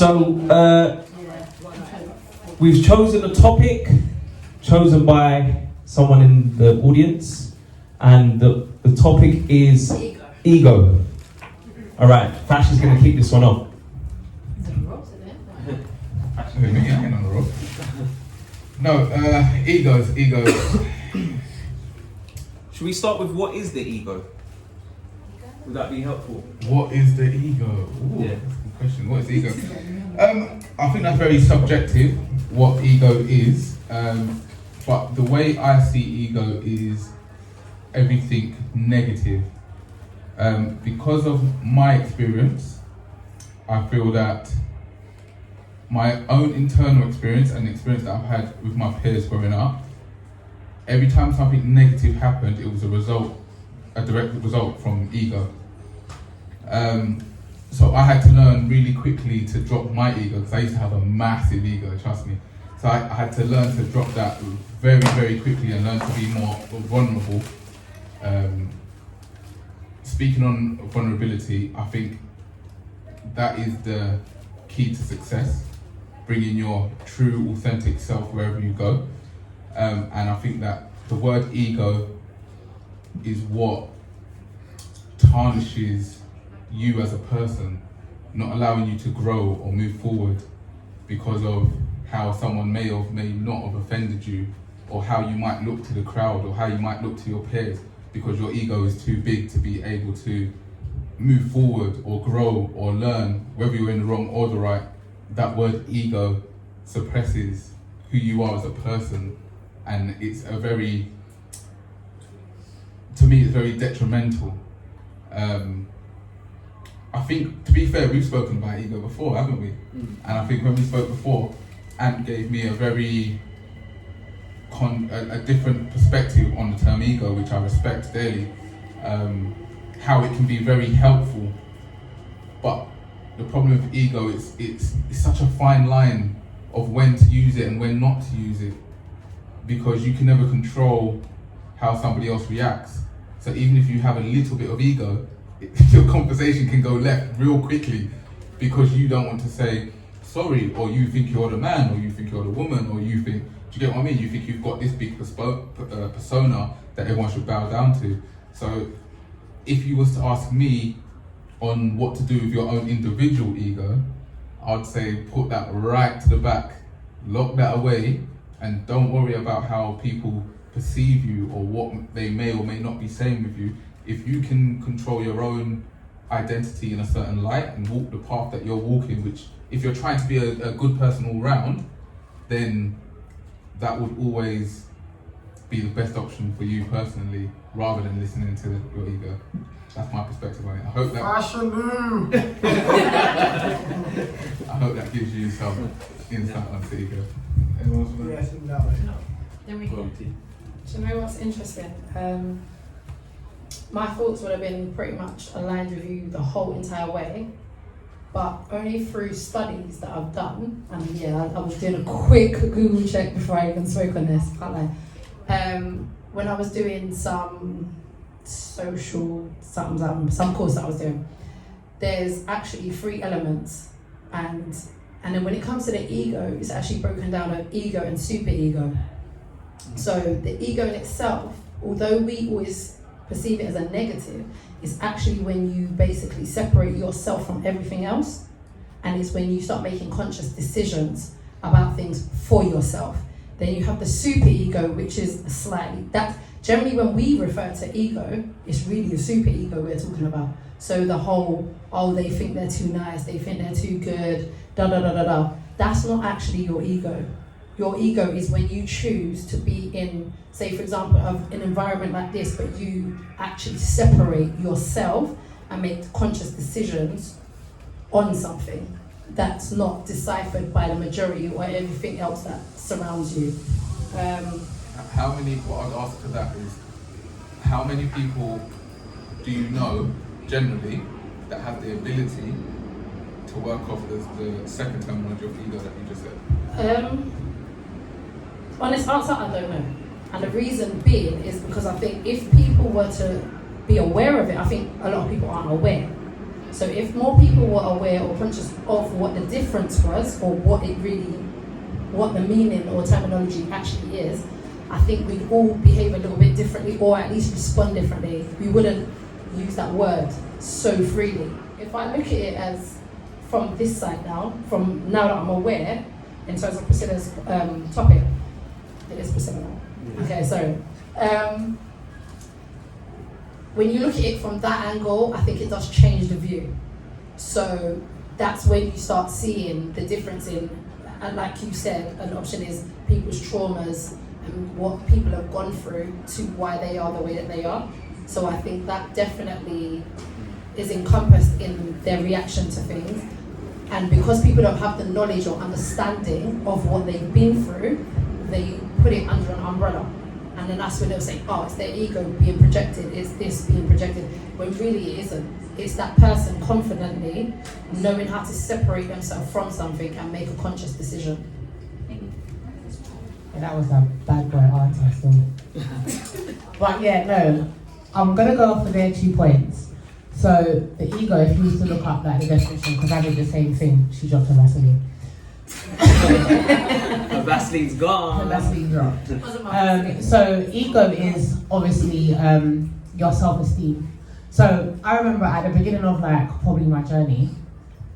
So we've chosen a topic chosen by someone in the audience, and the topic is ego. All right, Fash is going to keep this one off. No, egos. Should we start with what is the ego? Would that be helpful? What is the ego? Ooh, Yeah. that's a good question. What is ego? I think that's very subjective, what ego is. But the way I see ego is everything negative. Because of my experience, I feel that my own internal experience and the experience that I've had with my peers growing up, every time something negative happened, it was a direct result from ego. So I had to learn really quickly to drop my ego, because I used to have a massive ego, trust me. So I had to learn to drop that very, very quickly and learn to be more vulnerable. Speaking on vulnerability, I think that is the key to success, bringing your true, authentic self wherever you go. And I think that the word ego is what tarnishes you as a person, not allowing you to grow or move forward because of how someone may or may not have offended you, or how you might look to the crowd, or how you might look to your peers, because your ego is too big to be able to move forward or grow or learn, whether you're in the wrong or the right. That word ego suppresses who you are as a person, and it's to me, it's very detrimental. I think, to be fair, we've spoken about ego before, haven't we? And I think when we spoke before, Ant gave me a very a different perspective on the term ego, which I respect daily. How it can be very helpful, but the problem with ego is it's such a fine line of when to use it and when not to use it, because you can never control how somebody else reacts. So even if you have a little bit of ego, your conversation can go left real quickly because you don't want to say sorry, or you think you're the man, or you think you're the woman, or you think, do you get what I mean? You think you've got this big persona that everyone should bow down to. So if you was to ask me on what to do with your own individual ego, I'd say put that right to the back, lock that away, and don't worry about how people perceive you or what they may or may not be saying with you. If you can control your own identity in a certain light and walk the path that you're walking, which if you're trying to be a good person all round, then that would always be the best option for you personally, rather than listening to your ego. That's my perspective on it. I hope that gives you some insight on the ego. Anyone else want to? Yes, no. Then we can. Do you know what's interesting? My thoughts would have been pretty much aligned with you the whole entire way, but only through studies that I've done, and yeah, I was doing a quick Google check before I even spoke on this, can't lie. When I was doing some social, some course that I was doing, there's actually 3 elements, and then when it comes to the ego, it's actually broken down of ego and superego. So the ego in itself, although we always perceive it as a negative, it's actually when you basically separate yourself from everything else, and it's when you start making conscious decisions about things for yourself. Then you have the superego, which is that generally when we refer to ego, it's really the superego we're talking about. So the whole, they think they're too nice, they think they're too good, that's not actually your ego. Your ego is when you choose to be in, say for example, an environment like this, but you actually separate yourself and make conscious decisions on something that's not deciphered by the majority or everything else that surrounds you. What I'd ask to that is, how many people do you know generally that have the ability to work off the second terminology of ego that you just said? Honest answer, I don't know. And the reason being is because I think if people were to be aware of it, I think a lot of people aren't aware. So if more people were aware or conscious of what the difference was, or what the meaning or terminology actually is, I think we'd all behave a little bit differently, or at least respond differently. We wouldn't use that word so freely. If I look at it as from this side now, from now that I'm aware, in terms of Priscilla's topic, it is Priscilla now. Okay, sorry. When you look at it from that angle, I think it does change the view. So that's when you start seeing the difference in, and like you said, an option is people's traumas and what people have gone through to why they are the way that they are. So I think that definitely is encompassed in their reaction to things. And because people don't have the knowledge or understanding of what they've been through, they put it under an umbrella. And then that's when they'll say, oh, it's their ego being projected, it's this being projected, when really it isn't. It's that person confidently knowing how to separate themselves from something and make a conscious decision. Yeah, that was a bad boy answer still. But yeah, no, I'm going to go off of their 2 points. So the ego, if you was to look up like the definition, because I did the same thing, she dropped her Vaseline. The Vaseline's gone. Her Vaseline dropped. So ego is obviously your self-esteem. So I remember at the beginning of like probably my journey,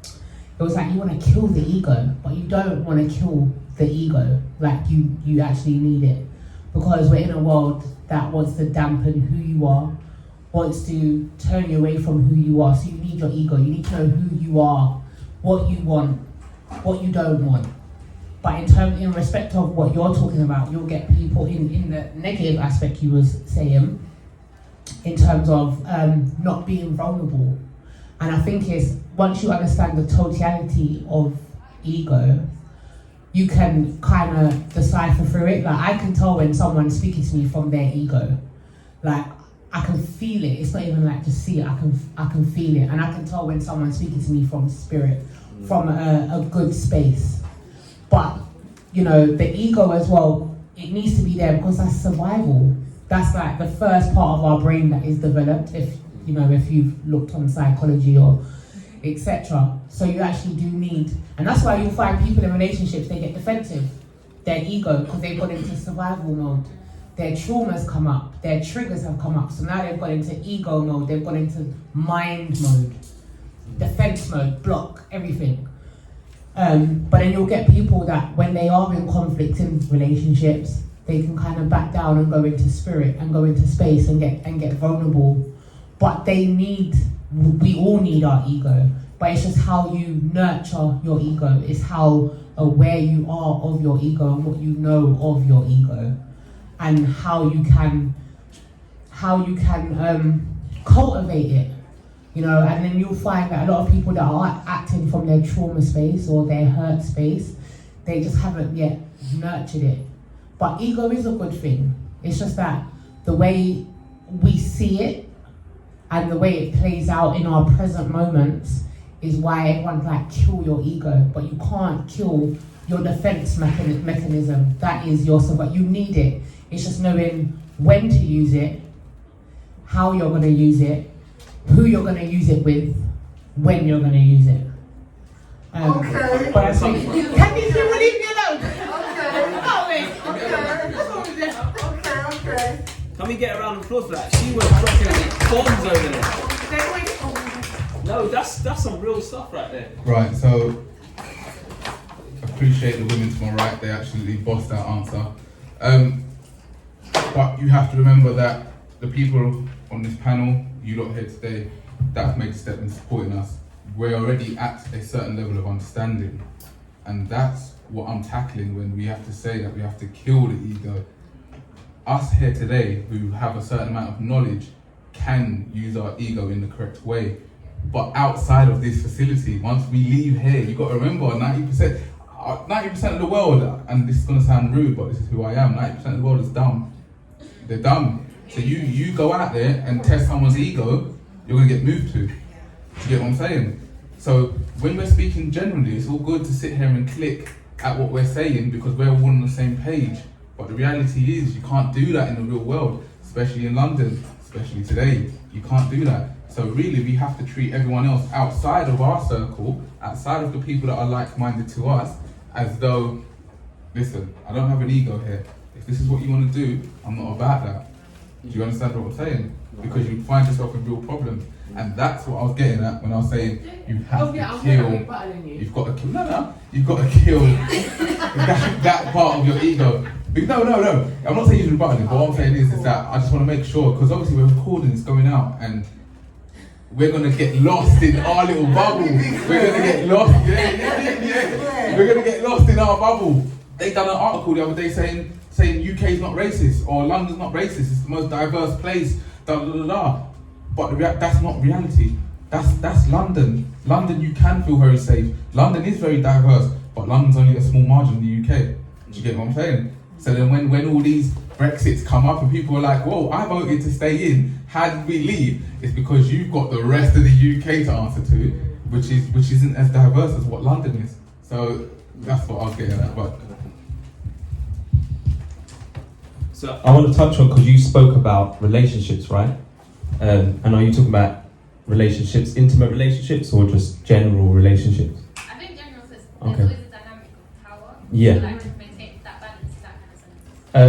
it was like you want to kill the ego, but you don't want to kill the ego. Like you actually need it, because we're in a world that wants to dampen who you are, wants to turn you away from who you are. So you need your ego. You need to know who you are, what you want, what you don't want. But in respect of what you're talking about, you'll get people in the negative aspect you was saying, in terms of not being vulnerable. And I think it's once you understand the totality of ego, you can kind of decipher through it. Like I can tell when someone's speaking to me from their ego. Like I can feel it. It's not even like just see it. I can feel it, and I can tell when someone's speaking to me from spirit, from a good space. But you know, the ego as well, it needs to be there because that's survival. That's like the first part of our brain that is developed. If you've looked on psychology or etc. So you actually do need, and that's why you'll find people in relationships, they get defensive. Their ego, because they've got into survival mode. Their traumas come up, their triggers have come up. So now they've got into ego mode, they've gone into mind mode, defense mode, block everything. But then you'll get people that when they are in conflict in relationships, they can kind of back down and go into spirit and go into space and get vulnerable. But we all need our ego. But it's just how you nurture your ego. It's how aware you are of your ego and what you know of your ego, and how you can cultivate it. You know, and then you'll find that a lot of people that are acting from their trauma space or their hurt space, they just haven't yet nurtured it. But ego is a good thing. It's just that the way we see it and the way it plays out in our present moments is why everyone's like, kill your ego. But you can't kill your defense mechanism. That is your survival. You need it. It's just knowing when to use it, how you're going to use it, who you're going to use it with, when you're going to use it. Okay. But I think, can you people leave me alone? Okay. Can we get a round of applause for that? She was dropping bombs over there. No, that's some real stuff right there. Right, so appreciate the women to my right, they absolutely bossed that answer. But you have to remember that the people on this panel, you lot here today, that have made a step in supporting us, we're already at a certain level of understanding. And that's what I'm tackling when we have to say that we have to kill the ego. Us here today, who have a certain amount of knowledge, can use our ego in the correct way. But outside of this facility, once we leave here, you've got to remember 90% of the world, and this is going to sound rude, but this is who I am, 90% of the world is dumb. They're dumb. So you go out there and test someone's ego, you're going to get moved to. Do you get what I'm saying? So when we're speaking generally, it's all good to sit here and click at what we're saying because we're all on the same page. But the reality is you can't do that in the real world, especially in London, especially today. You can't do that. So really, we have to treat everyone else outside of our circle, outside of the people that are like-minded to us, as though, listen, I don't have an ego here. If this is what you want to do, I'm not about that. Do you understand what I'm saying? Because you find yourself in real problems. And that's what I was getting at when I was saying you have to kill. You've got to kill. No. You've got to kill that part of your ego. No. I'm not saying you're rebutting it, but what I'm saying is that I just want to make sure, because obviously we're recording, it's going out, and we're going to get lost in our little bubble. We're going to get lost. Yeah. We're going to get lost in our bubble. They done an article the other day saying UK's not racist, or London's not racist, it's the most diverse place, But that's not reality. That's London. London, you can feel very safe. London is very diverse, but London's only a small margin in the UK. Do you get what I'm saying? So then when all these Brexits come up and people are like, whoa, I voted to stay in, how did we leave? It's because you've got the rest of the UK to answer to, which isn't as diverse as what London is. So that's what I was getting at. But So I want to touch on, because you spoke about relationships, right? And are you talking about relationships, intimate relationships, or just general relationships? I think general says there's Okay. always a dynamic of power. Yeah. So like to maintain that balance, that kind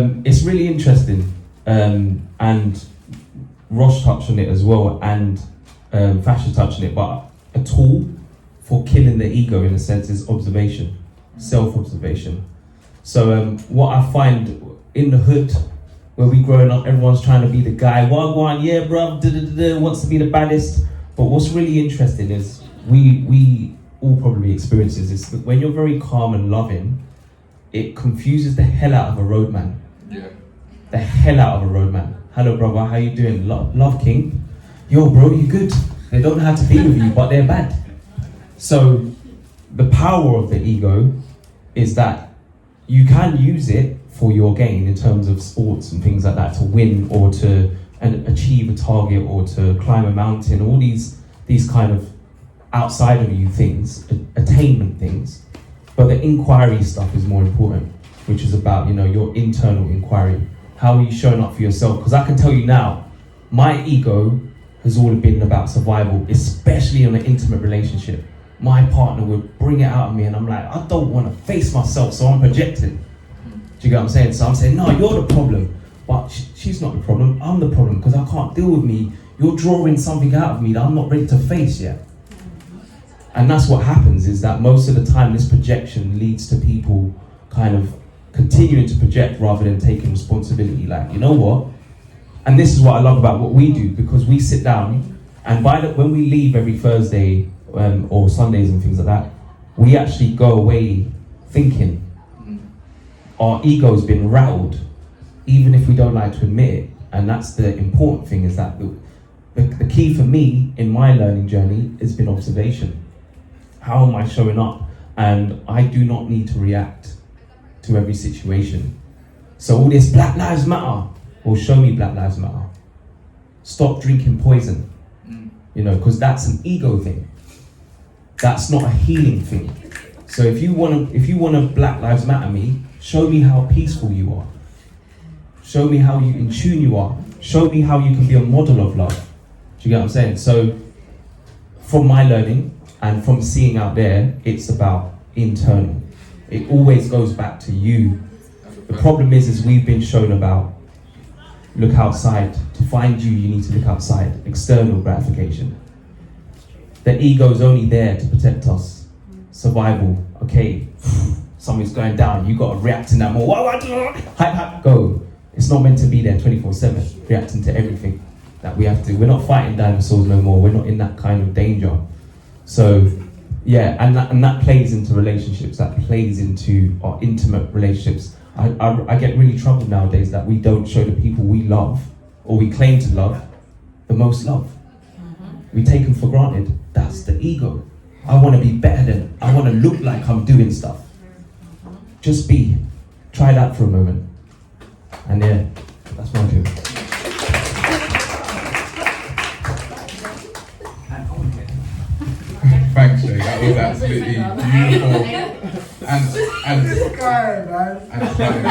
of sense. It's really interesting, and Rosh touched on it as well, and Fasha touched on it, but a tool for killing the ego, in a sense, is observation, self-observation. So what I find in the hood, where we growing up, everyone's trying to be the guy, one, yeah, bruv, wants to be the baddest. But what's really interesting is we all probably experience this, that when you're very calm and loving, it confuses the hell out of a roadman. yeah. The hell out of a roadman. Hello, brother, how you doing? Love King. Yo, bro, you good? They don't know how to be with you, but they're bad. So the power of the ego is that you can use it for your gain in terms of sports and things like that, to win or to achieve a target or to climb a mountain, all these kind of outside of you things, attainment things. But the inquiry stuff is more important, which is about, your internal inquiry. How are you showing up for yourself? Because I can tell you now, my ego has all been about survival, especially in an intimate relationship. My partner would bring it out of me and I'm like, I don't want to face myself, so I'm projecting. Do you get what I'm saying? So I'm saying, no, you're the problem. But she's not the problem, I'm the problem, because I can't deal with me. You're drawing something out of me that I'm not ready to face yet. And that's what happens, is that most of the time this projection leads to people kind of continuing to project rather than taking responsibility. Like, you know what? And this is what I love about what we do, because we sit down and when we leave every Thursday or Sundays and things like that, we actually go away thinking. Our ego's been rattled, even if we don't like to admit it. And that's the important thing, is that the key for me in my learning journey has been observation. How am I showing up? And I do not need to react to every situation. So all this Black Lives Matter, well, show me Black Lives Matter. Stop drinking poison, because that's an ego thing. That's not a healing thing. So if you want to Black Lives Matter me, show me how peaceful you are. Show me how in tune you are. Show me how you can be a model of love. Do you get what I'm saying? So from my learning and from seeing out there, it's about internal. It always goes back to you. The problem is we've been shown about look outside. To find you, you need to look outside. External gratification. The ego's only there to protect us. Survival. Okay, something's going down. You got to react in that more. Hype, go. It's not meant to be there 24/7, reacting to everything that we have to. We're not fighting dinosaurs no more. We're not in that kind of danger. So, yeah, and that plays into relationships. That plays into our intimate relationships. I get really troubled nowadays that we don't show the people we love, or we claim to love, the most love. We take them for granted. That's the ego. I want to be better than, I want to look like I'm doing stuff. Just be. Try that for a moment. And yeah, that's my view. Thanks, Shay. That was absolutely beautiful and This guy, man. stunning.